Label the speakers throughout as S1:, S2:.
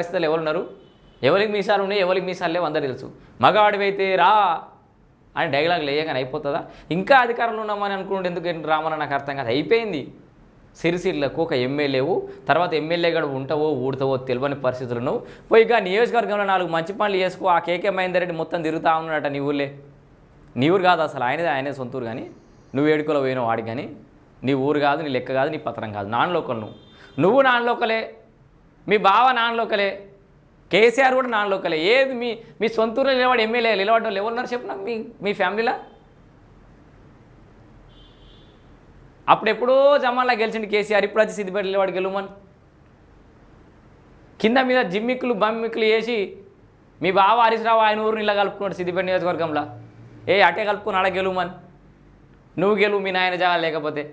S1: పరిస్థితులు ఎవరున్నారు, ఎవరికి మీసాలు ఉన్నాయి, ఎవరికి మీసాలు లేవు అందరూ తెలుసు. మగాడివైతే రా అని డైలాగ్ లేయగానే అయిపోతుందా? ఇంకా అధికారంలో ఉన్నామని అనుకుంటే ఎందుకు రామని నాకు అర్థం కాదు. అయిపోయింది. సిరిసిల్లకు ఒక ఎమ్మెల్యేవు, తర్వాత ఎమ్మెల్యే గడు ఉంటావో ఊడతావో తెలియని పరిస్థితులు నువ్వు పోయి ఇక నియోజకవర్గంలో 4 మంచి పనులు చేసుకో. ఆ కేకే మహేందర్ రెడ్డి మొత్తం తిరుగుతా ఉన్నాడట నీ ఊళ్ళే. నీ ఊరు కాదు అసలు, ఆయనే సొంతూరు. కానీ నువ్వు ఏడుకోలో పోయినావు వాడికి. కానీ నీ ఊరు కాదు, నీ లెక్క కాదు, నీ పత్రం కాదు. నాన్ లోకల్ నువ్వు నాన్ లోకలే, మీ బావ నాన్ లోకలే, కేసీఆర్ కూడా నాన్ లోకలే. ఏది మీ సొంతూరులో నిలబడి ఎమ్మెల్యే నిలబడ్డ వాళ్ళు ఎవరున్నారు చెప్పు నాకు మీ ఫ్యామిలీలో? అప్పుడెప్పుడో జమాన్లా గెలిచిండు కేసీఆర్, ఇప్పుడు వచ్చి సిద్దిపేట నిలబడి గెలుమని కింద మీద జిమ్మిక్కులు బమ్మిక్కులు వేసి మీ బావ హరీశ్రావు ఆయన ఊరిని ఇలా కలుపుకున్నాడు సిద్దిపేట నియోజకవర్గంలో. అటే కలుపుకుని అలా గెలుమని. నువ్వు గెలువు మీ నాయన జాగా లేకపోతే.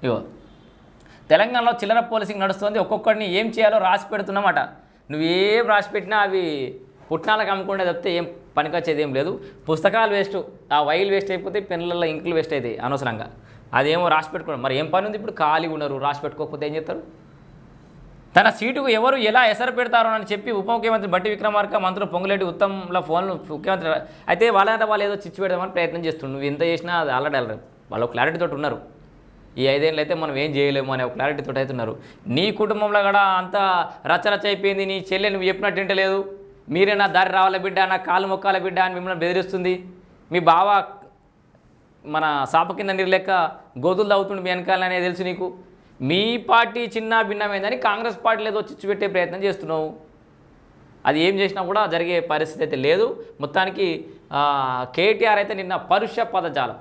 S1: ఇగో తెలంగాణలో చిల్లర పోలీసింగ్ నడుస్తుంది. ఒక్కొక్కడిని ఏం చేయాలో రాసి పెడుతున్నమాట. నువ్వేం రాసి పెట్టినా అవి పుట్నాలకు అమ్ముకుంటే తప్పితే ఏం పనికొచ్చేది ఏం లేదు. పుస్తకాలు వేస్ట్, ఆ వైల్ వేస్ట్ అయిపోతే పెన్నులలో ఇంకులు వేస్ట్ అవుతాయి అనవసరంగా. అదేమో రాసి పెట్టుకోవడం. మరి ఏం పని ఉంది ఇప్పుడు? ఖాళీగా ఉన్నారు, రాసి పెట్టుకోకపోతే ఏం చేస్తారు? తన సీటుకు ఎవరు ఎలా ఎసరు పెడతారో అని చెప్పి ఉప ముఖ్యమంత్రి బట్టి విక్రమార్క, మంత్రులు పొంగులేటి ఉత్తమ్ల ఫోన్లు ముఖ్యమంత్రి అయితే వాళ్ళు ఏదో చిచ్చు పెడదామని ప్రయత్నం చేస్తున్నారు. నువ్వు ఎంత చేసినా అది ఆల్రెడీ వాళ్ళు క్లారిటీతో ఉన్నారు. ఈ 5 ఏళ్ళు అయితే మనం ఏం చేయలేము అనే ఒక క్లారిటీతో అవుతున్నారు. నీ కుటుంబంలో కూడా అంతా రచ్చరచ్చ అయిపోయింది. నీ చెల్లె నువ్వు చెప్పినట్టు వింటలేదు. మీరే నా దారి రావాల బిడ్డ, నా కాలు మొక్కాల బిడ్డ అని మిమ్మల్ని బెదిరిస్తుంది. మీ బావ మన సాప కింద నీరు లెక్క గోతులు తవ్వుతుండే మీ వెనకాలనే తెలుసు నీకు. మీ పార్టీ చిన్న భిన్నమైందని కాంగ్రెస్ పార్టీలో ఏదో చిచ్చు పెట్టే ప్రయత్నం చేస్తున్నావు. అది ఏం చేసినా కూడా జరిగే పరిస్థితి అయితే లేదు. మొత్తానికి కేటీఆర్ అయితే నిన్న పరుష పదజాలం